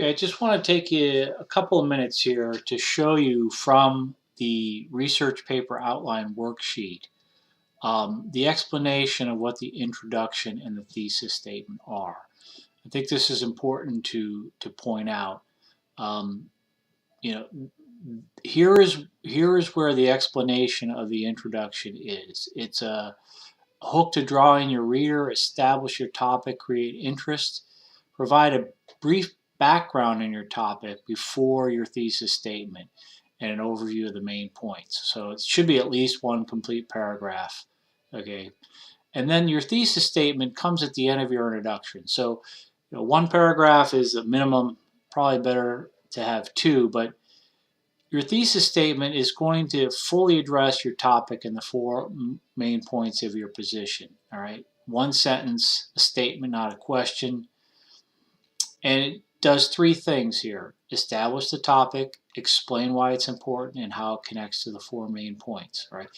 Okay, I just want to take you a couple of minutes here to show you from the research paper outline worksheet the explanation of what the introduction and the thesis statement are. I think this is important to point out. Um, you know, here is where the explanation of the introduction is. It's a hook to draw in your reader, establish your topic, create interest, provide a brief background in your topic before your thesis statement, and an overview of the main points. So it should be at least one complete paragraph. Okay. And then your thesis statement comes at the end of your introduction. So one paragraph is a minimum, probably better to have two, but your thesis statement is going to fully address your topic and the four main points of your position. All right. One sentence, a statement, not a question. And it does three things here: establish the topic, explain why it's important, and how it connects to the four main points. Right.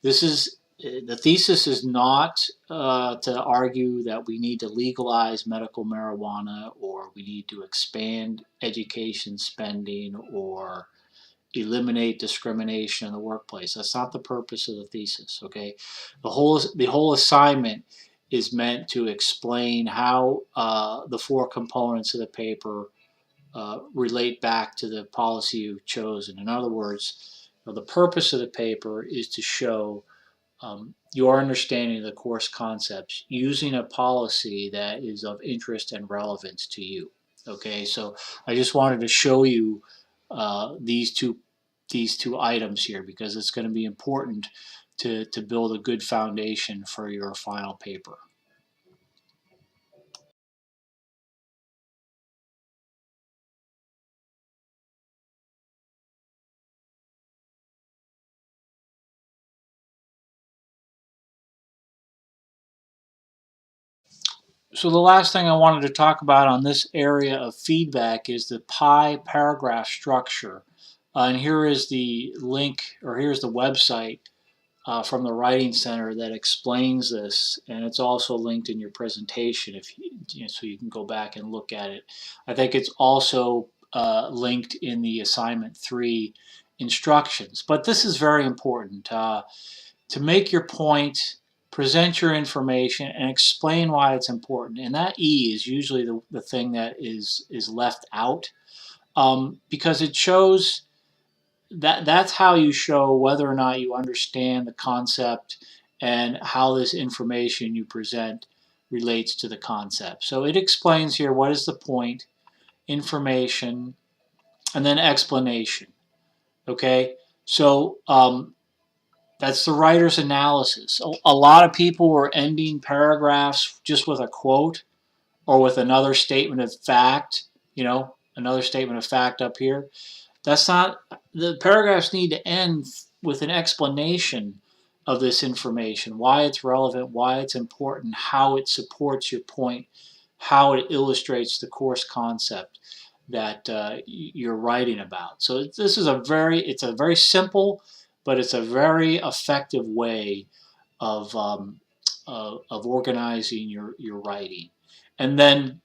This is the thesis is not to argue that we need to legalize medical marijuana or we need to expand education spending or eliminate discrimination in the workplace. That's not the purpose of the thesis. Okay, the whole assignment is meant to explain how the four components of the paper relate back to the policy you've chosen. In other words, the purpose of the paper is to show your understanding of the course concepts using a policy that is of interest and relevance to you. Okay, so I just wanted to show you these two items here because it's going to be important to build a good foundation for your final paper. So the last thing I wanted to talk about on this area of feedback is the PI paragraph structure. And here is the link, or here's the website from the Writing Center that explains this, and it's also linked in your presentation so you can go back and look at it. I think it's also linked in the assignment 3 instructions. But this is very important. To make your point, present your information, and explain why it's important. And that E is usually the thing that is left out because it shows that's how you show whether or not you understand the concept and how this information you present relates to the concept. So it explains here what is the point, information, and then explanation. Okay, so that's the writer's analysis. A lot of people were ending paragraphs just with a quote or with another statement of fact, another statement of fact up here. That's not, the paragraphs need to end with an explanation of this information, why it's relevant, why it's important, how it supports your point, how it illustrates the course concept that you're writing about. So this is it's a very simple, but it's a very effective way of organizing your writing. And then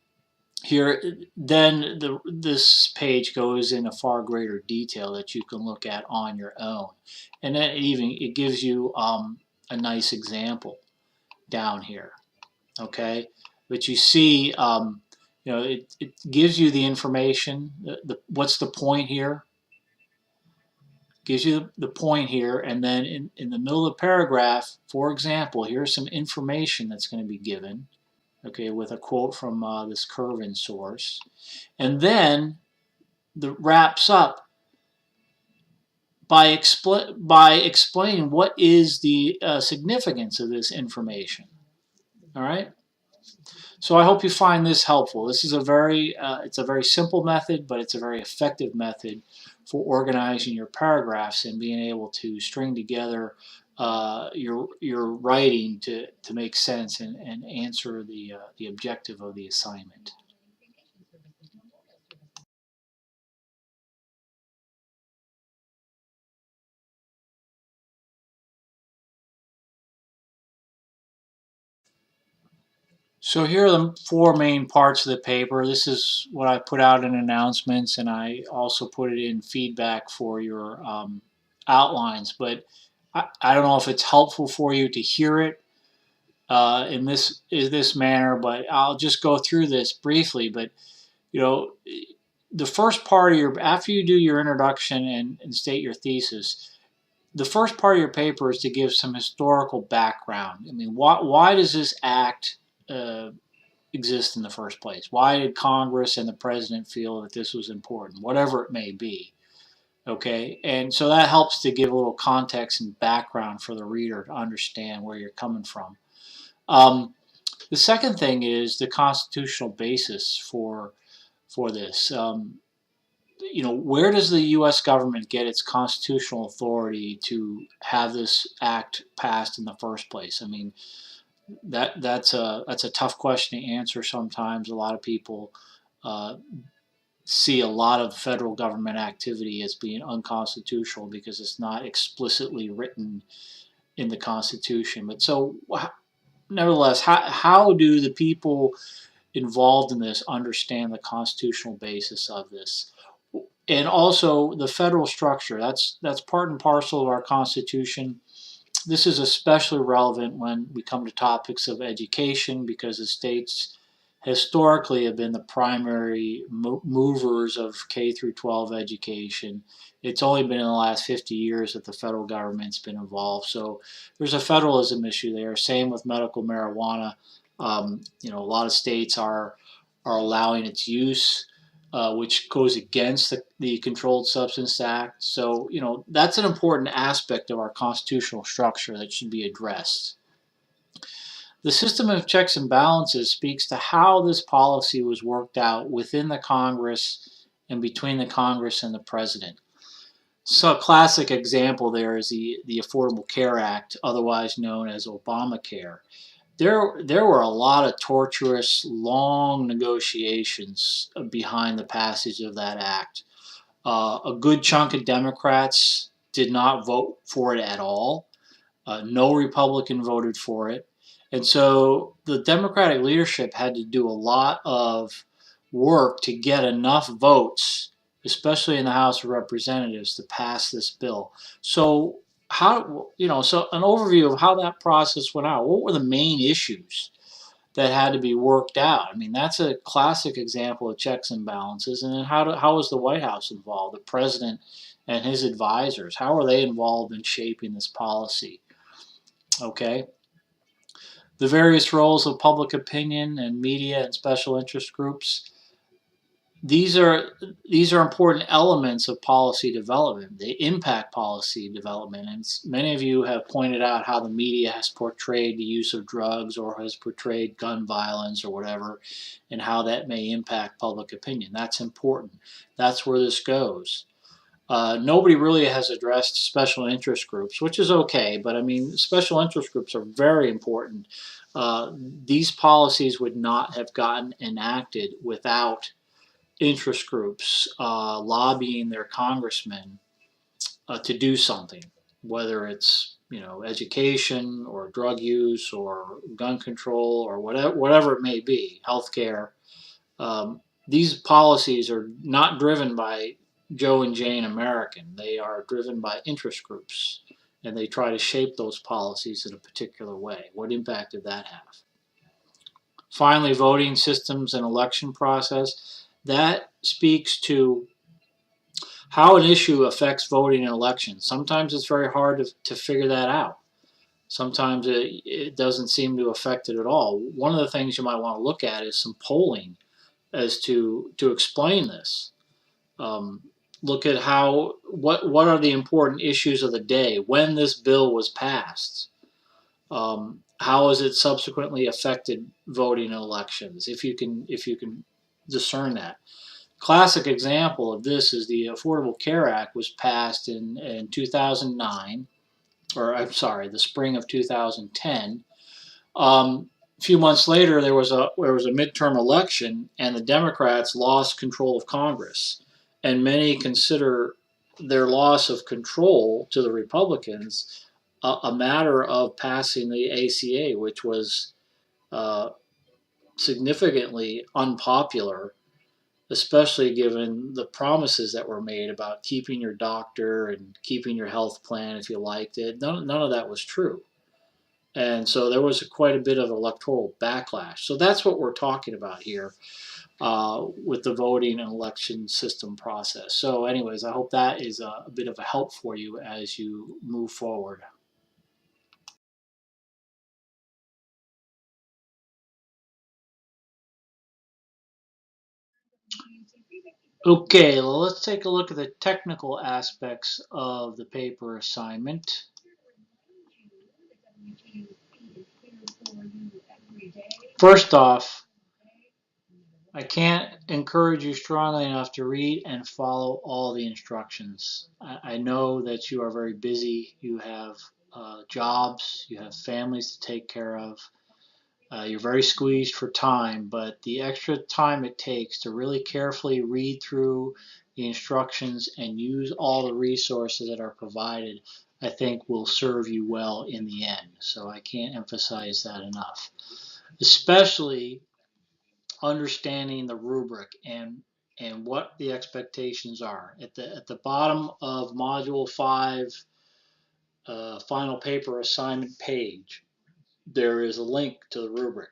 here, then this page goes in a far greater detail that you can look at on your own, and then it gives you a nice example down here. Okay, but you see, it gives you the information. What's the point here? Gives you the point here, and then in the middle of the paragraph, for example, here's some information that's going to be given. Okay, with a quote from this Curvin source. And then the wraps up by explaining what is the significance of this information. All right. So I hope you find this helpful. This is it's a very simple method, but it's a very effective method for organizing your paragraphs and being able to string together your writing to make sense and answer the objective of the assignment. So here are the four main parts of the paper. This is what I put out in announcements, and I also put it in feedback for your outlines. But I don't know if it's helpful for you to hear it in this manner, but I'll just go through this briefly. But you know, the first part of your after you do your introduction and state your thesis, the first part of your paper is to give some historical background. I mean, why does this act exist in the first place? Why did Congress and the president feel that this was important, whatever it may be? Okay, and so that helps to give a little context and background for the reader to understand where you're coming from. The second thing is the constitutional basis for this. Where does the U.S. government get its constitutional authority to have this act passed in the first place? I mean, that's a tough question to answer. Sometimes a lot of people uh, see a lot of federal government activity as being unconstitutional because it's not explicitly written in the Constitution. But so, nevertheless, how do the people involved in this understand the constitutional basis of this? And also the federal structure. That's part and parcel of our Constitution. This is especially relevant when we come to topics of education because the states historically have been the primary movers of K through 12 education. It's only been in the last 50 years that the federal government's been involved. So there's a federalism issue there. Same with medical marijuana. A lot of states are allowing its use, which goes against the Controlled Substance Act. So, that's an important aspect of our constitutional structure that should be addressed. The system of checks and balances speaks to how this policy was worked out within the Congress and between the Congress and the president. So a classic example there is the Affordable Care Act, otherwise known as Obamacare. There were a lot of torturous, long negotiations behind the passage of that act. A good chunk of Democrats did not vote for it at all. No Republican voted for it. And so the Democratic leadership had to do a lot of work to get enough votes, especially in the House of Representatives, to pass this bill. So so an overview of how that process went out. What were the main issues that had to be worked out? I mean, that's a classic example of checks and balances. And then how was the White House involved? The president and his advisors, how are they involved in shaping this policy? Okay. The various roles of public opinion and media and special interest groups. These are important elements of policy development. They impact policy development, and many of you have pointed out how the media has portrayed the use of drugs or has portrayed gun violence or whatever, and how that may impact public opinion. That's important. That's where this goes. Nobody really has addressed special interest groups, which is okay, but I mean, special interest groups are very important. These policies would not have gotten enacted without interest groups lobbying their congressmen to do something, whether it's education or drug use or gun control or whatever it may be, healthcare. These policies are not driven by Joe and Jane American. They are driven by interest groups, and they try to shape those policies in a particular way. What impact did that have? Finally, voting systems and election process. That speaks to how an issue affects voting in elections. Sometimes it's very hard to figure that out. Sometimes it doesn't seem to affect it at all. One of the things you might want to look at is some polling as to explain this. Look at what are the important issues of the day when this bill was passed. How has it subsequently affected voting in elections? If you can discern that. Classic example of this is the Affordable Care Act was passed in 2009, or I'm sorry, the spring of 2010. A few months later, there was a midterm election, and the Democrats lost control of Congress. And many consider their loss of control to the Republicans a matter of passing the ACA, which was significantly unpopular, especially given the promises that were made about keeping your doctor and keeping your health plan if you liked it. None of that was true. And so there was quite a bit of electoral backlash. So that's what we're talking about here with the voting and election system process. So, anyways, I hope that is a bit of a help for you as you move forward. Okay, well, let's take a look at the technical aspects of the paper assignment. First off, I can't encourage you strongly enough to read and follow all the instructions. I know that you are very busy. You have jobs, you have families to take care of. You're very squeezed for time, but the extra time it takes to really carefully read through the instructions and use all the resources that are provided, I think will serve you well in the end. So I can't emphasize that enough. Especially understanding the rubric and what the expectations are. At the bottom of Module 5, final paper assignment page, there is a link to the rubric.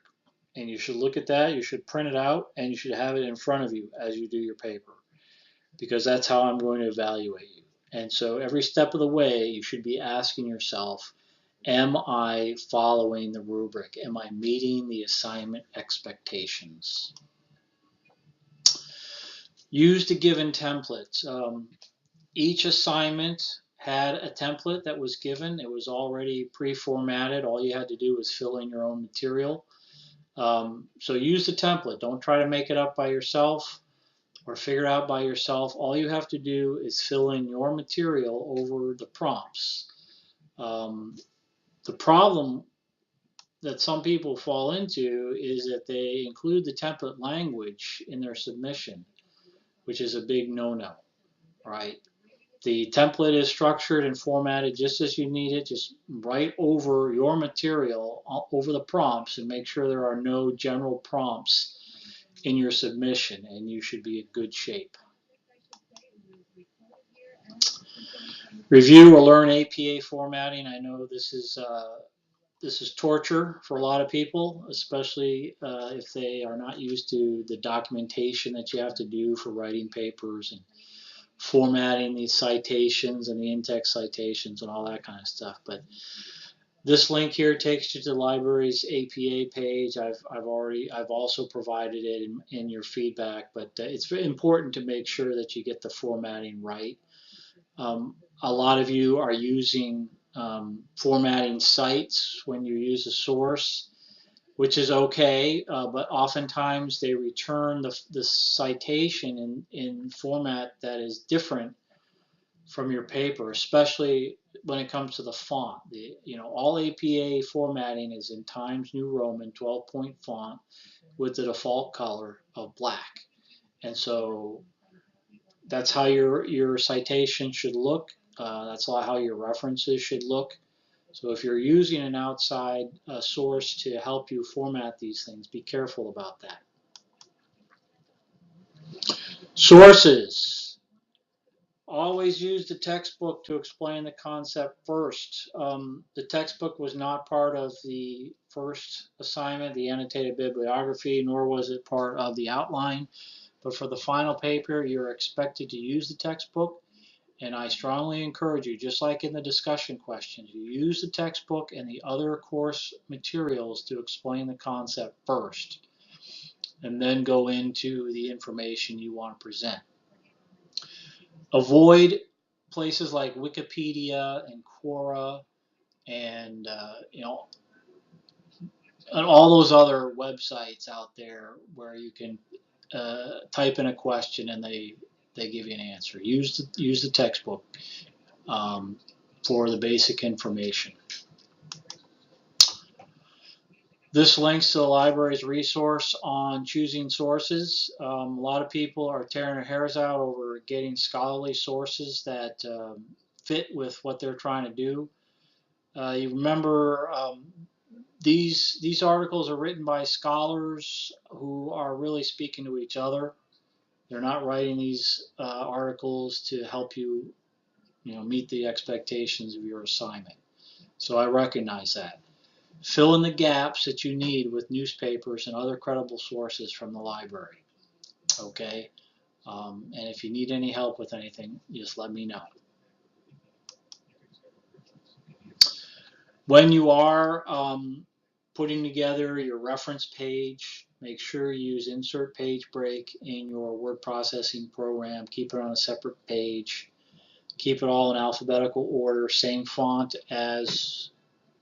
And you should look at that, you should print it out, and you should have it in front of you as you do your paper. Because that's how I'm going to evaluate you. And so every step of the way, you should be asking yourself, am I following the rubric? Am I meeting the assignment expectations? Use the given templates. Each assignment had a template that was given. It was already pre-formatted. All you had to do was fill in your own material. So use the template. Don't try to make it up by yourself or figure it out by yourself. All you have to do is fill in your material over the prompts. The problem that some people fall into is that they include the template language in their submission, which is a big no-no, right? The template is structured and formatted just as you need it. Just write over your material, over the prompts, and make sure there are no general prompts in your submission, and you should be in good shape. Review or learn APA formatting. I know this is torture for a lot of people, especially if they are not used to the documentation that you have to do for writing papers and formatting these citations and the in-text citations and all that kind of stuff. But this link here takes you to the library's APA page. I've also provided it in your feedback, but it's very important to make sure that you get the formatting right. A lot of you are using formatting cites when you use a source, which is okay, but oftentimes they return the citation in format that is different from your paper, especially when it comes to the font. All APA formatting is in Times New Roman 12-point font with the default color of black. And so that's how your citation should look. That's how your references should look. So if you're using an outside source to help you format these things, be careful about that. Sources. Always use the textbook to explain the concept first. The textbook was not part of the first assignment, the annotated bibliography, nor was it part of the outline. But for the final paper, you're expected to use the textbook. And I strongly encourage you, just like in the discussion questions, you use the textbook and the other course materials to explain the concept first, and then go into the information you want to present. Avoid places like Wikipedia and Quora and and all those other websites out there where you can type in a question and they give you an answer. Use the textbook for the basic information. This links to the library's resource on choosing sources. A lot of people are tearing their hairs out over getting scholarly sources that fit with what they're trying to do. You remember these articles are written by scholars who are really speaking to each other. They're not writing these articles to help you, meet the expectations of your assignment. So I recognize that. Fill in the gaps that you need with newspapers and other credible sources from the library. Okay? And if you need any help with anything, just let me know. When you are putting together your reference page, make sure you use insert page break in your word processing program. Keep it on a separate page. Keep it all in alphabetical order, same font as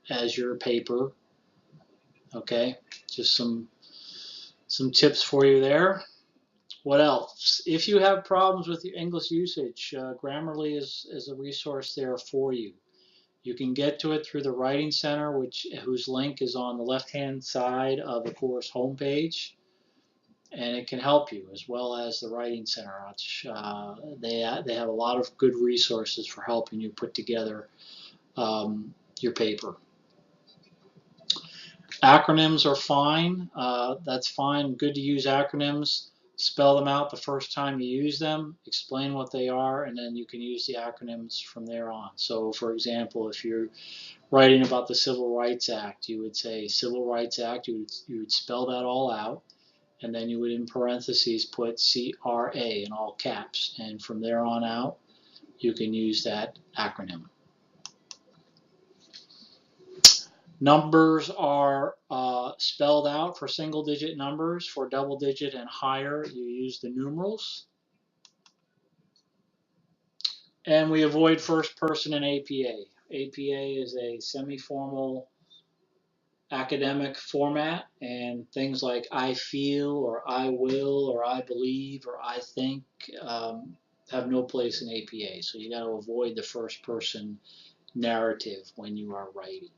your paper. Okay, just some tips for you there. What else? If you have problems with your English usage, Grammarly is a resource there for you. You can get to it through the Writing Center, whose link is on the left-hand side of the course homepage, and it can help you, as well as the Writing Center. They have a lot of good resources for helping you put together your paper. Acronyms are fine. That's fine. Good to use acronyms. Spell them out the first time you use them, explain what they are, and then you can use the acronyms from there on. So, for example, if you're writing about the Civil Rights Act, you would say Civil Rights Act, you would spell that all out, and then you would in parentheses put CRA in all caps, and from there on out, you can use that acronym. Numbers are spelled out for single digit numbers. For double digit and higher, you use the numerals. And we avoid first person in APA. APA is a semi-formal academic format, and things like I feel or I will or I believe or I think have no place in APA. So you got to avoid the first person narrative when you are writing.